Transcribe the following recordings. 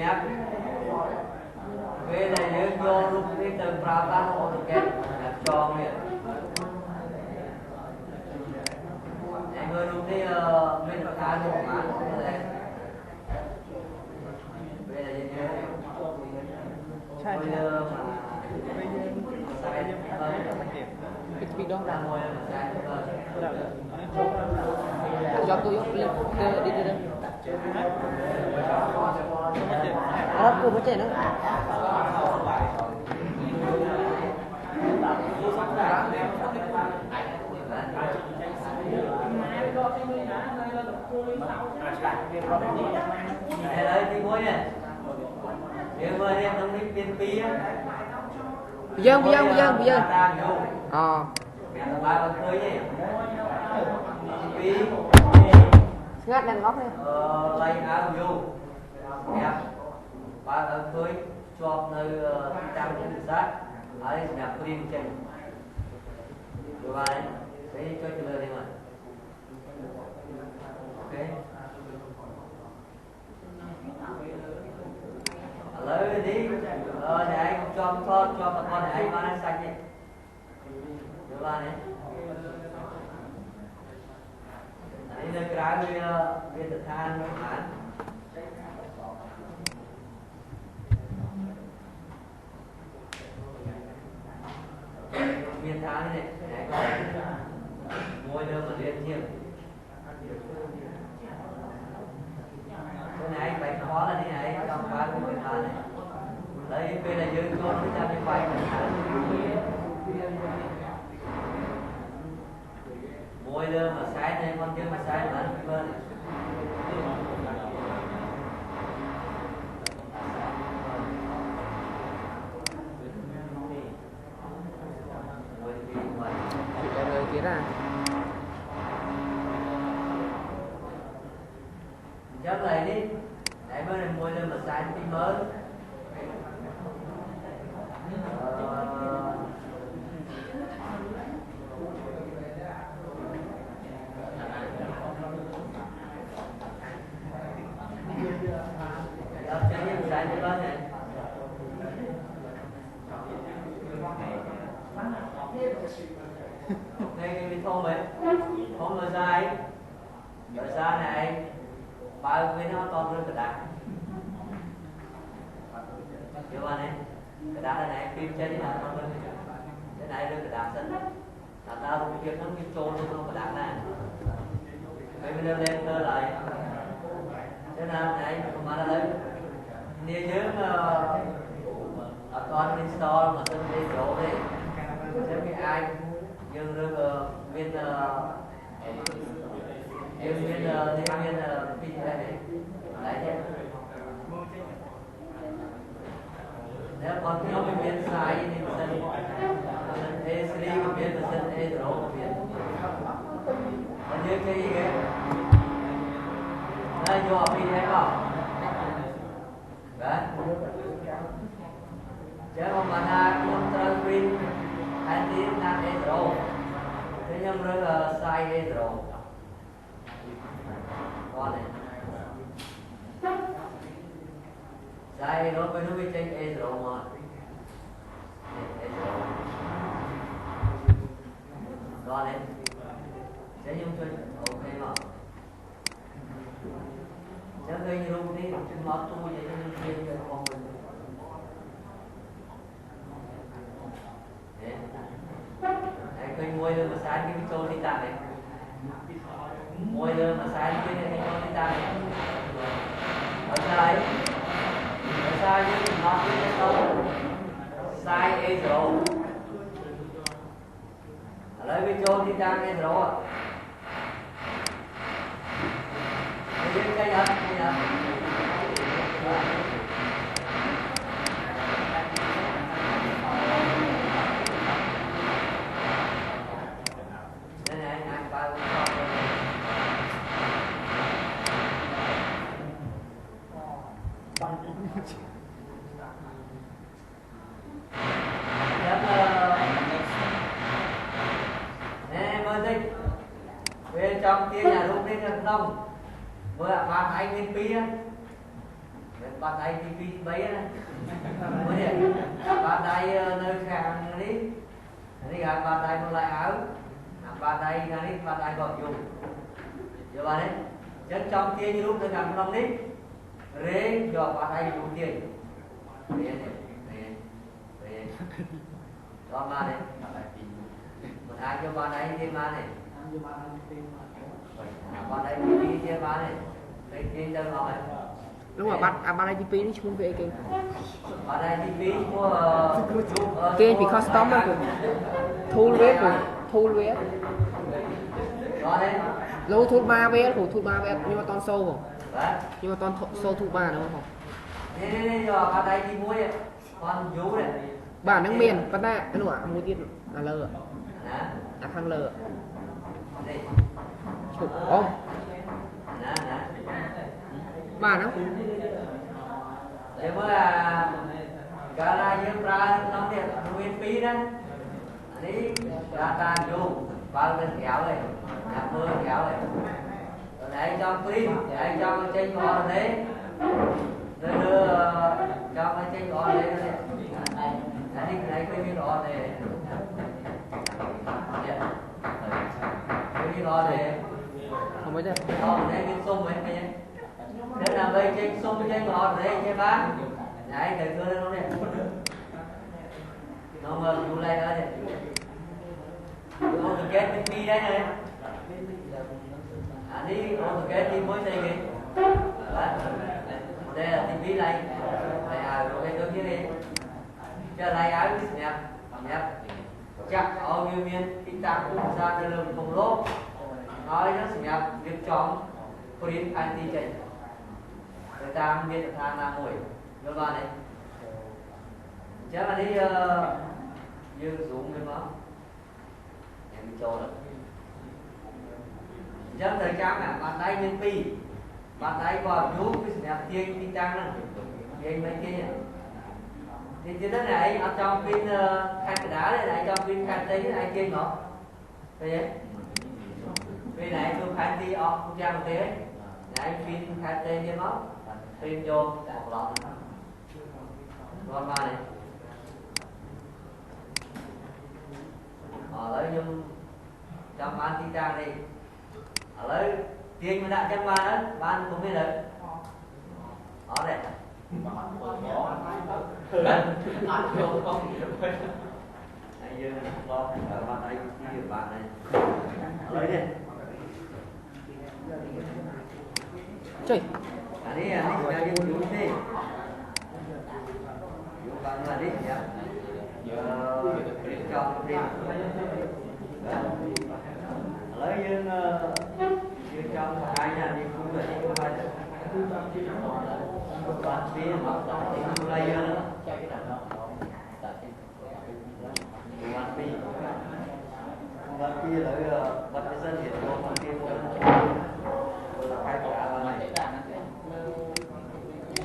nhá về này nhớ vô lúc đi từ prata hộ được kẹp cho miệng em ơi lúc đi bên bậc hai luôn mà về này nhớใช่ bây ใช่ giờ mà saiปิดดอง ra ngồi mà sai cho tôi đi đi đi đó cô mới chạy nữa này đây đi mua nè em ơi em không đi viên pi á bây giờ mẹ là ba con khơi nhỉ pi ngắt đèn góc đi lấy áo vô em ba con khơi cho nơi trang chính xác ở đây là cream trên rồi ba đấy đấy cho chị lời đi mà ok lấy đi để anh cho bà con để anh ăn sạch đi rồi ba đấy đấy là cái về thực than bán miền tháng này này có mua đâu mà liên chiêm cái này bánh khó là thế này trong ba cái miền tháng này đấy bây là dương cho nó ra cái quay mua đâu mà sai này con chưa mà sai mà ăn cái này kia ra chắc lại đi để bữa này mua lên mà sai cái mới đây cái thôn ấy thôn ở xa này ba bên nó to hơn cái đá hiểu không này cái đá này phim chơi là to hơn cái này lên cái đá sân là tao không biết nó cái trôn luôn cái đá này mấy bên lên cơ lại thế nào này mà là đấy nia nhớ con install mà sân đi chỗ đi xem cái ai nhưng rồi bên viên pin này đấy nhé nếu còn thiếu cái viên sai thì sân E sli của viên là sân E rổ của viên và như cái gì cái đây vô pin hay không đấy chứ không mà na control pin anh đi na E rổ thế nhưng rồi là sai E rổ con này sai nó phải nó bị tranh e rồi mà con này sẽ dùng cho ok mà sẽ gây như luôn đi nó tu vậy cho nên chuyên cho con mình đấy cây muôi mà sai cái video đi tạm này muôi mà sai cái video đi tạm này ở sai nhưng nó cái không sai e rồi lấy video đi ra e rồi cái bên trong kia nhà lúc đến gần đông vừa mang anh lên pia bàn tay thì phi mấy á mới điện bàn tay nơi khang đi gạt bàn tay một lại áo bàn tay này bàn tay còn dùng giờ bạn đấy chân trong kia như lúc tôi làm năm đi rê cho bàn tay dùng tiền cho mà đấy một ai cho bàn tay thêm mà này bàn tay đi thêm mà này đây trên chân nó này đúng rồi bạn đây TP nó chung về kênh bạn đây TP của kênh vì customer của thu vé lâu thu ba vé nhưng mà toàn sâu không nhưng mà toàn sâu thu ba đúng không đây giờ bạn đây đi mua vậy con vú này bản năng miền bạn ta cái nọ mua tiền là lờ khang lờ chụp không bản không vậy mới là cả là dương ra năm điện nguyên phí đó đấy ra ta vô bao lên kéo này nhập mưa kéo này để cho phí để cho cái trên ngọn đấy đưa cho cái trên ngọn đấy đấy cái ngọn này cái ngọn này không biết chưa không đấy cái sung ấy cái thế là bây trên sung trên ngọn đấy chứ bác đấy thầy cơ nó này nó mơ chú lại đó này ô thực kết cái phi đấy này đi ô thực kết đi mới xây kì đây là tivi này này rồi cái tôi dưới đi cho này áo đẹp đẹp chắc ở như miền chúng ta cũng ra từ lưng cùng lốp nói rất đẹp việc chọn khuyến anti chạy người ta biết được thang là mùi các bạn này chắc là đi dương xuống với nó em bị trôi rồi chắc thời trang là bàn tay nhân pi bàn tay còn nhú cái đẹp thiên kinh trang đó thiên mấy kia thì trên đất này ở trong pin khai cái đá đây này trong pin khai tây này trên nó đây pin này tôi khai ti không trang một thế này pin khai tây trên nó pin vô một lọ con ma này lấy nhung trong ban ti trang đi lấy tiền mình đã trong ban đó ban cũng biết được ở đây anh dương lo ở ban đây như bạn này lấy đi chơi anh là đi dùng đi dùng bằng là đi nhá cho đi lấy dương trong hai nhà đi cũng là đi cũng phải bạn phía mặt thì cũng lấy nữa bạn phía lấy bắt cái dân hiện của bạn kia là khai quả vào này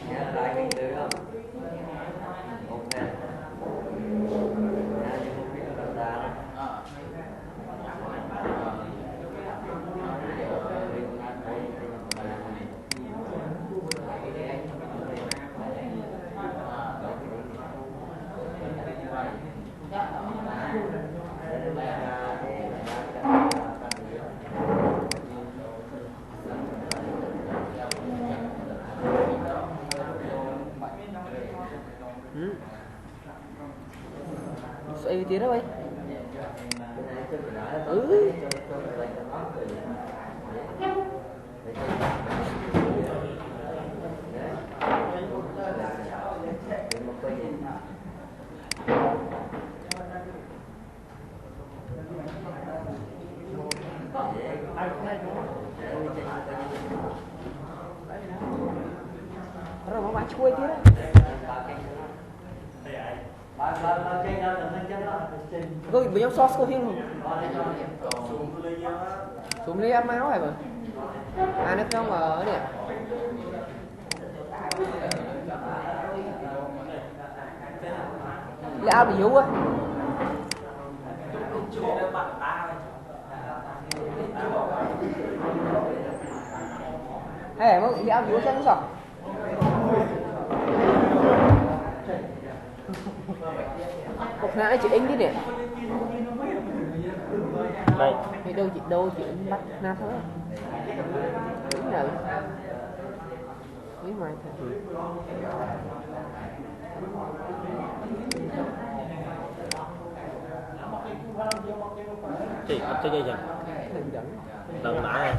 nhớ lại cái từ không ok nhà như một cái làm ra đó Xây tiếng đó bay rồi mà bạn chui tiếng đó rồi bây giờ sauce có thêm không xuống đi ăn máu này mà nó không ở nè lao bị dụ á hay là lao dụ chân sao Hộp nãy chị Ính chứ nè. Đây. Thì đâu chị Ính bắt na thôi. Ính rồi. Ý mày thật. Chị bắt chơi gì? Đừng dẫn. Đừng nãy.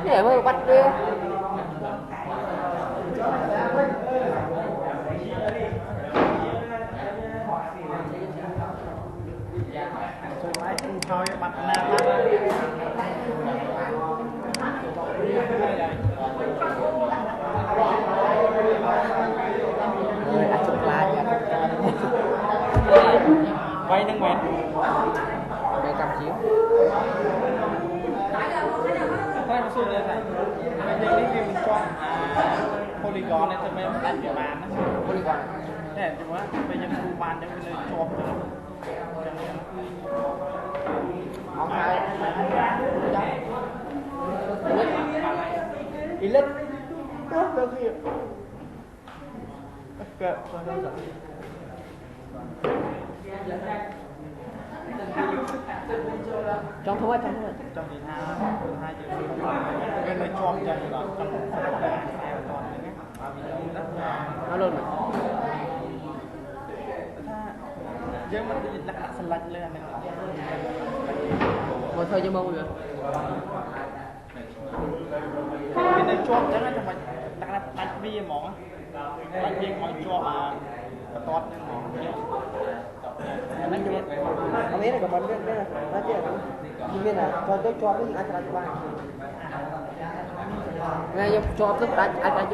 Để mà bắt đi. Thôi bắt nam Rồi ăn chụp lá vậy. quay nâng mệt Đây cầm chiếu. quay một xui này này bây giờ đi mình chọn polygon này cho mình đánh địa bàn đó Polygon. thế chứ quá bây giờ khu bàn cho mình chọn Không phải. Ý lít. Tốt đâu kìa. Trong thôi. trong thì hai chữ bên này chọn cho là trong Nó luôn mà. chứ mình cái gì lắc lắc lên này Một thời cho mông được. bên này chọn chẳng là cho mình lắc lắc bia món lắc bia món chọn mà tốt nên món Anh cho ông ấy này của mình biết là nó chứ nhưng biết là cho tôi cho cái gì anh cho bạn nghe cho tức anh cho bạn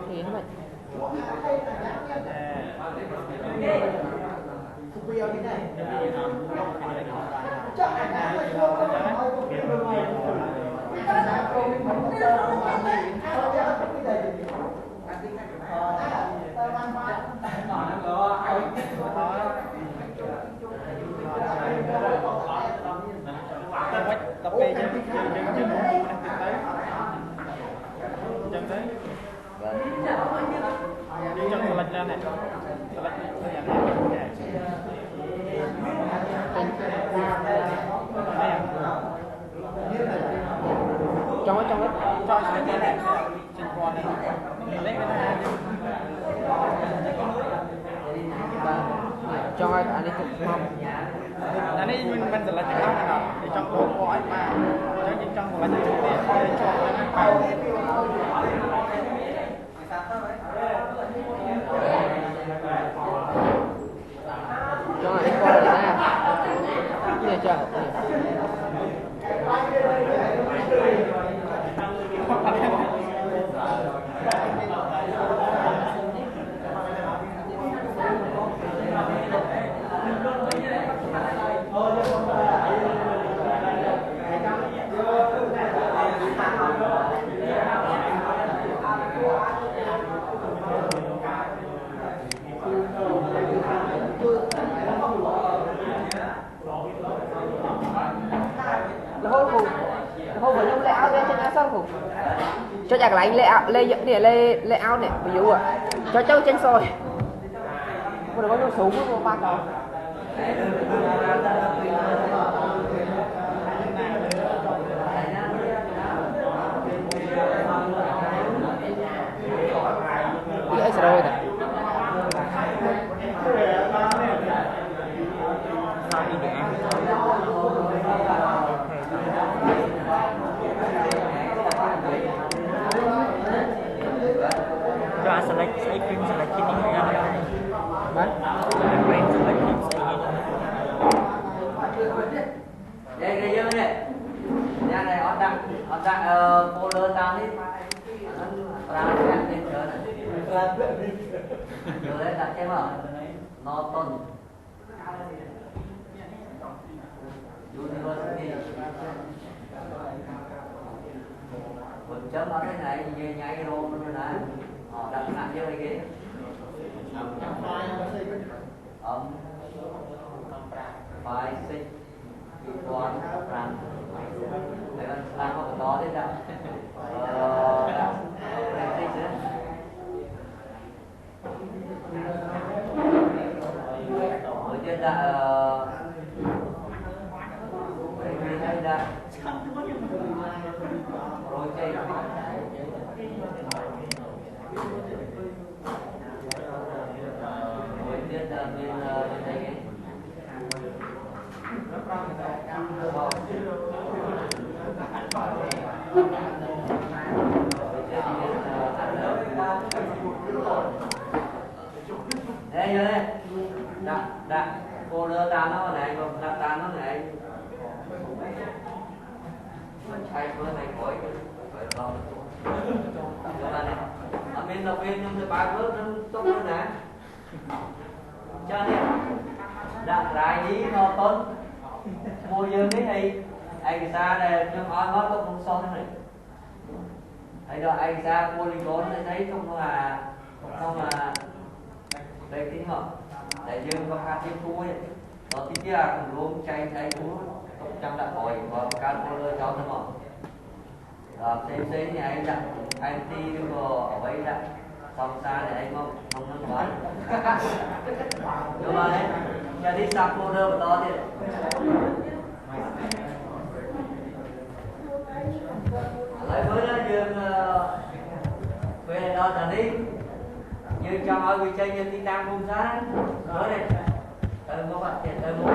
thì nó vậy tập đi chân đấy đi chân lệch ra này trong đấy cho cái này trên con này lấy cái này cho anh ấy cũng mong anh ấy mình sẽ là cái này nào thì trong cổ gói mà chứ trong là những cái để cho nó vào nhung lệ áo trên áo sân không cho chặt lại lệ áo này ví dụ cho cháu trên soi một đứa có nhung súng một ba có ấy rồi nè cho select xây phim select cái này ra đây bán select phim xây đây cái dương này nhà này họ đặt cô lơ tao đi ra cái tên chờ này rồi đấy đặt xem nào nó tôn University một chấm ở cái này như nhảy rô luôn nè họ đặt nặng vô đây kia phải xích quan rằng để mình làm một đó đấy ra ở trên là đây là rồi chơi rồi trên là bên đây đây rồi đây đặt cô đưa ta nó này còn đặt ta nó này mình thay bữa này khỏi phải không cho bạn này ở bên đầu bên nhưng ba bước nó tốt hơn nè cho nên đặt lại gì nó tốt mua dương cái gì anh ta đây nhưng nói tốt không so thế này ấy đó anh ta polygon này thấy không là đây tính không đại dương có hai tiếng cuối nó tí ra cùng luôn chay thấy cuối trong đã hỏi và can polymer cho nó mà xem nhà anh đặt anh ti có ở đây đặt xong xa để anh không nâng quá đúng rồi nhà đi sạc polymer vào đó thì lấy với nó dương về đó là đi như cho mọi người chơi như titan buông giá nói này có bạn tiền mua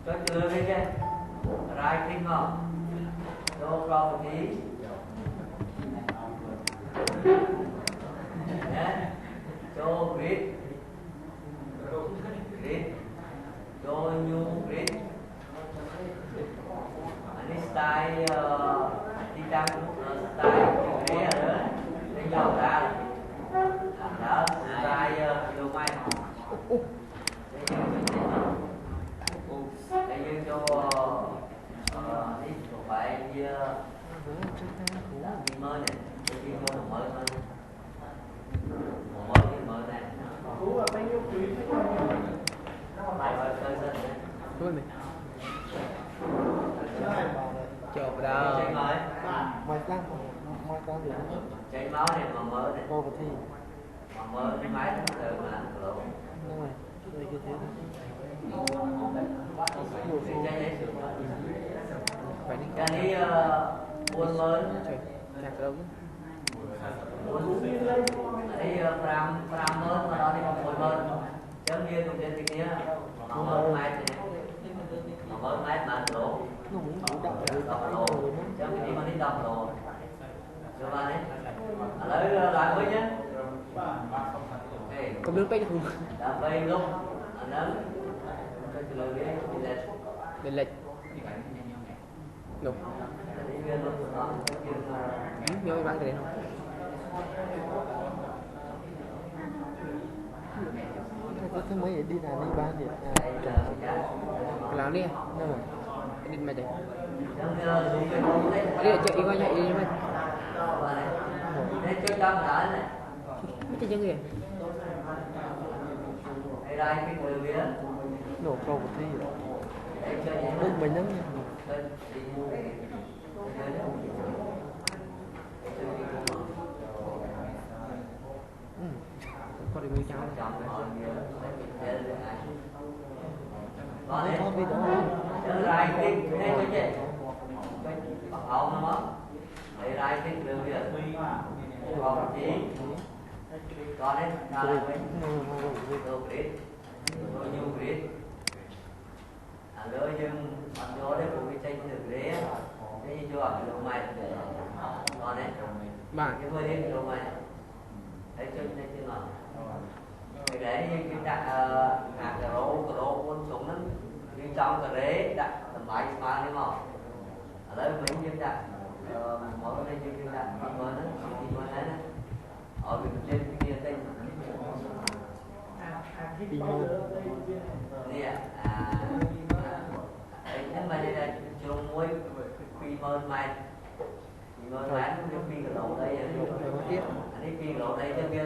cho chưa đi kia rai kinh không đô pro một tí cho grid cho new grid anh style titan style kia nữa để dọn ra đó style đồ may để dương cho đi phải mới này đi cho một mới hơn một mới này chụp đâu chạy mới gì chạy máu này mà mới này vô thi mà mới cái máy nó tự mà lộ đúng rồi đây cái thế phải đi cái đi buôn mới chặt đâu đi pram mới mà đó đi một buôn mới chấm riêng cùng trên kia mà mới máy thì mà mới máy mà lộ đọc lộ chấm cái gì mà đi đọc lộ cho bạn đấy lấy lại với nhé có biết cái không đã bay lúc anh để lệch đúng nhớ bán cái này không có thứ mấy đi làm đi bán thì làm đi đâu rồi đi mà chạy đi là chạy coi chạy đi mà cho trăm lại này cái chân gì đây cái người kia nổ cầu một thi đúng mình nhắm chơi đi mua chơi đấy có đi mua cháu chọn mọi người để chơi ai còn đấy Không biết đó. chơi rai cái cho chị bằng hồng nó để rai cái đường bây giờ còn chỉ còn đấy là đồ biết đồ nhiều biết lỡ nhưng mặt gió đấy của cái tranh được đấy thế như chưa ở lồng mày còn đấy bạn cái hơi đến lồng mày đấy cho nên chưa nào cái đấy như cái đặt hạt cà rô con súng nó đi trong cái đấy đặt tầm máy mà đi mà ở đây mấy nhân đặt mỗi cái đây như cái đặt thì mới nó thì mới đấy ở bên trên cái kia tên nè nhưng mà đây là trường muối phi mơn mày bán cái phi cái lỗ đây anh ấy phi lỗ đây cho kia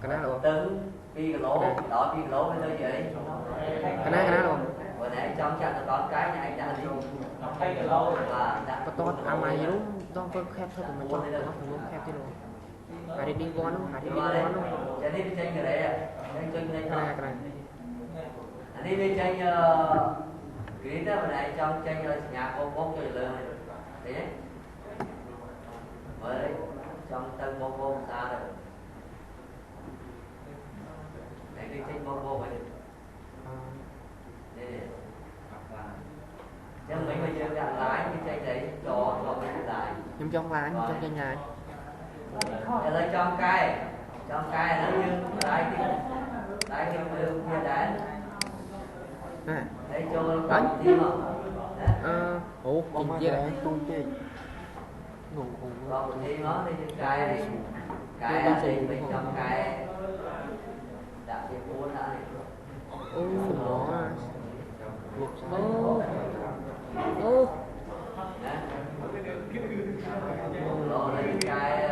cái nào luôn tấn phi cái lỗ đỏ phi cái lỗ bên đây vậy cái nào luôn vừa nãy trong chặt con cái nhà anh đã đi cái lỗ và có tốt à mày đúngต้องก็แคบเท่ากับมันจบเนาะถึงแคบที่โลหาที่ดิ้งก้อนหาที่ดิ้งก้อน จะนี่เป็นcái đấy à anh chân đây กระไรกระไร anh đi bên tranh cái đó mà này trong tranh nhà cô bố cho lớn này đấy mới đấy trong tân bố xa rồi này đi tranh bố vậy đây chứ mấy bây giờ đặt lái cái tranh đấy cho mấy cái lái nhưng trong lái trong tranh này để lấy trong cây nó như lái cái đường kia đấy nè đấy cho con đi mà ủa Bông gì mà vậy tôi chơi ngủ còn một tí nó đi trên cái thì bên trong cái đặt cái cuốn lại ô nó luộc ô ô rồi lấy cái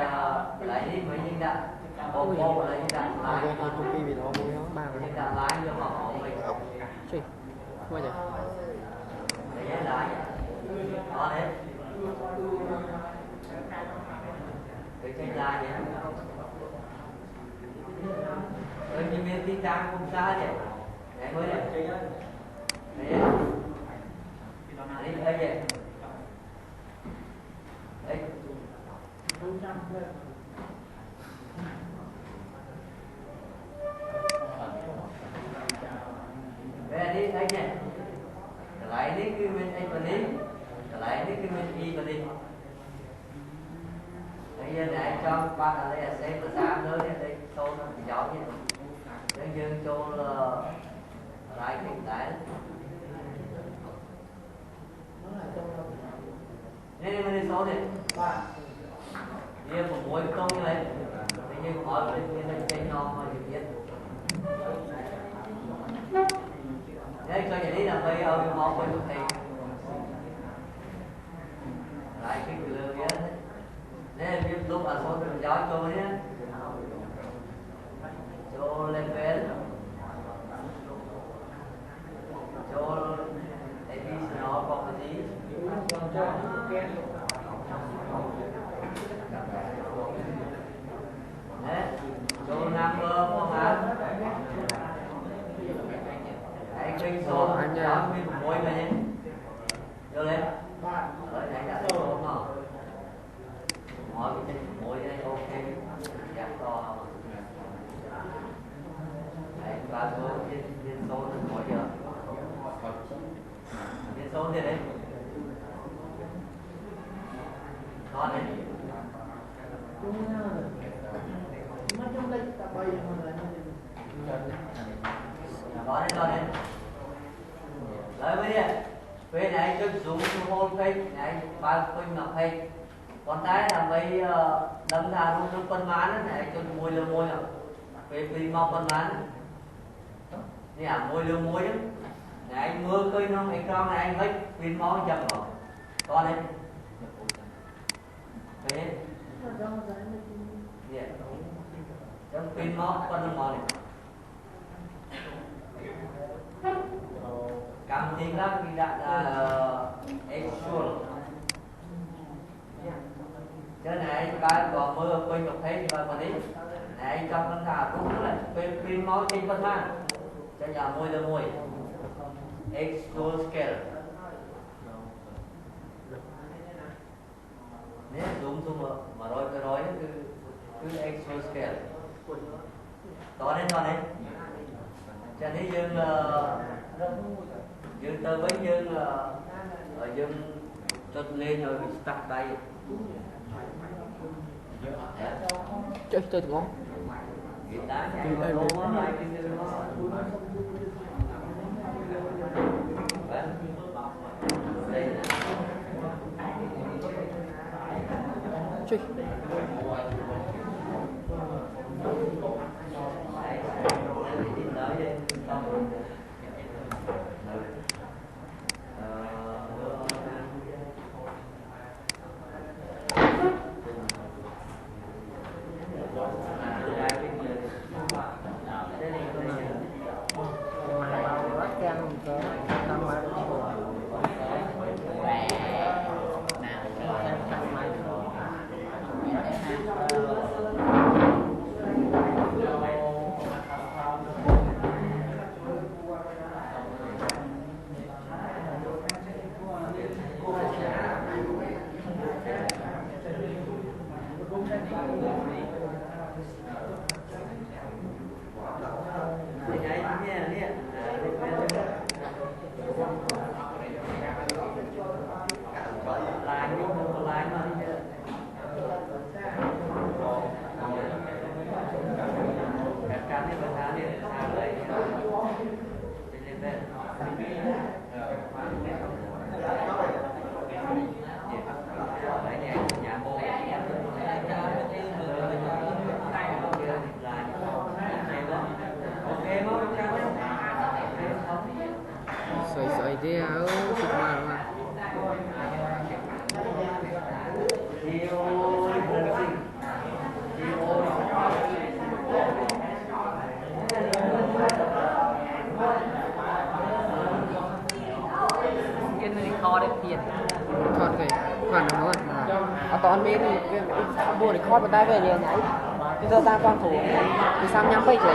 lấy đi mấy những đặt bông lấy những đặt lái hai chục cái gì đó mua nó ba những rồi đặt lái cho mà họ mình chơi qua giờ để cái lái đó đấy cái tranh lái nhé rồi như miền tinh trang không xa vậy đấy mới đấy đấy đấy đấy đấy về đi anh này lại đi cái mình anh còn đi lại đi cái mình y còn đi bây giờ này cho ba ở đây là xem là sao nữa đây tôi nó giỏi nhé nhân dân cho lại cái tại nên mình đi số này một mỗi công như vậy tự nhiên hỏi lên trên nhau mà được biết đấy cho nhà đi là bây giờ họ quay thì lại cái lừa kia nên biết lúc ở số đường gió cho nhé cho lên bên cho để đi nó có cái gì đấy cho năm không hả anh kinh số anh nhá mỗi người nhé vô lên ở đây đã số mà mỗi cái mỗi đây ok giảm to đấy và số trên số nó mỗi giờ trên số gì đấy con đấy đó đấy lấy với đi về này cho dùng hôn cây này ba quanh ngọc hay con tái là mấy đâm ra luôn trong con bán này cho môi lừa môi à về vì mong con bán nè môi lừa môi á này anh mưa cây nó anh con này anh hết viên máu chậm rồi con đấy về nè trong viên máu con nó mò này cầm tiền lắm khi đặt mưa quên đọc thấy thì bà đi này trong căn thà cũng rất là pin nói trên con ha cho nhà môi đôi môi exoscale nếu đúng thôi mà rồi cứ exoscale to đến cho nên dương tơ với dương dương chốt lên rồi tắt tay chơi ngon chơi sợi thế áo sụp mà cái này kho đấy tiền kho cái khoản nào thôi ở toàn bên cái mua để kho vào tay về nhảy bây giờ ta quan thủ thì sao nhắm bây giờ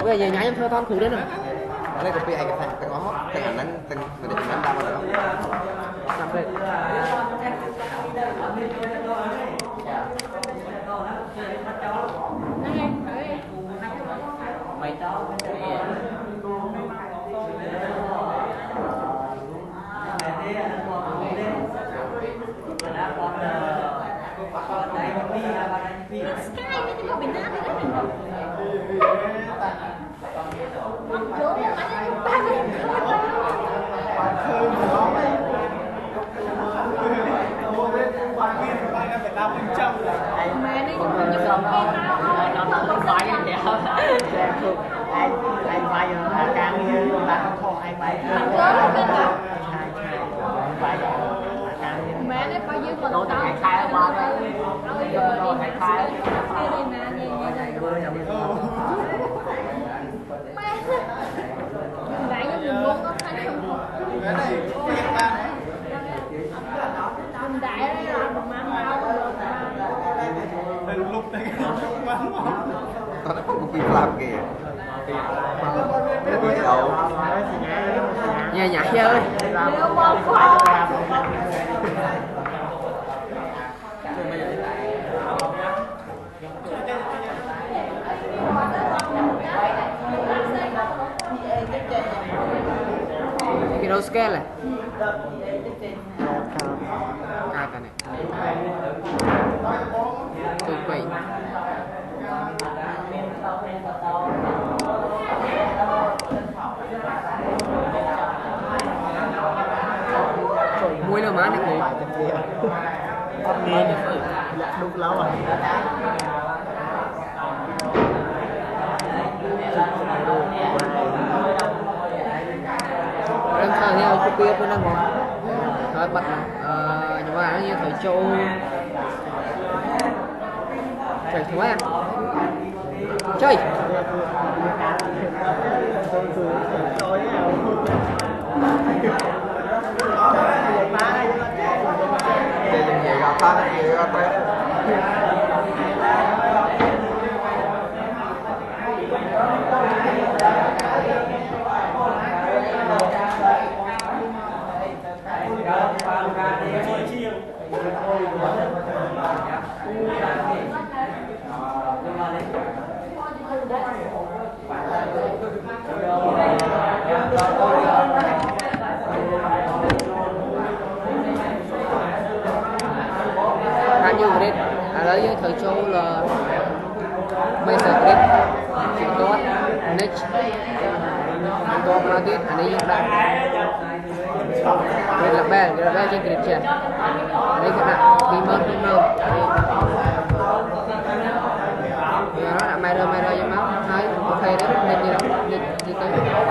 về giờ nhảy em thơ toàn thủ đấy nè đây có bị ai cái thằng có cái ảnh nắng tên người để chúng ta vào đó làm đây mày đó anh bay càng như là không thôi anh bay mẹ nó coi như mình tao khai mà rồi giờ đi khai đi mà gì vậy mẹ nhưng luôn có thấy không mình đại đây là một mang bao lúc này lúc mà nó cũng bị làm kìa đi đâu nhà nhảy ơi cái đâu scale này à cái này tôi quay mùi là má này đi đúng lâu rồi em thằng nhau chụp kia tôi đang ngồi thôi bật nhưng mà nó như thời châu chơi thua à chơi Về gặp ta nó về gặp ta. Khá nhiều grade lấy với thời châu là bây giờ grade chỉ tốt next tốt mà tiếp anh ấy dùng đại grade là bè trên grade trên đây các bạn đi mơ nó là mai rồi cho máu thấy ok đấy nên gì đâu nên gì tới ok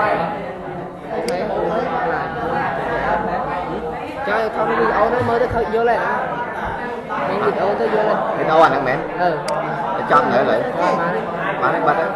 lại cho không đi ô nó mới tới khơi vô lên nên đi ô tới vô lên Thì đâu anh ăn mến. ừ Để chọn nữa lại. rồi mà Bán bật đấy.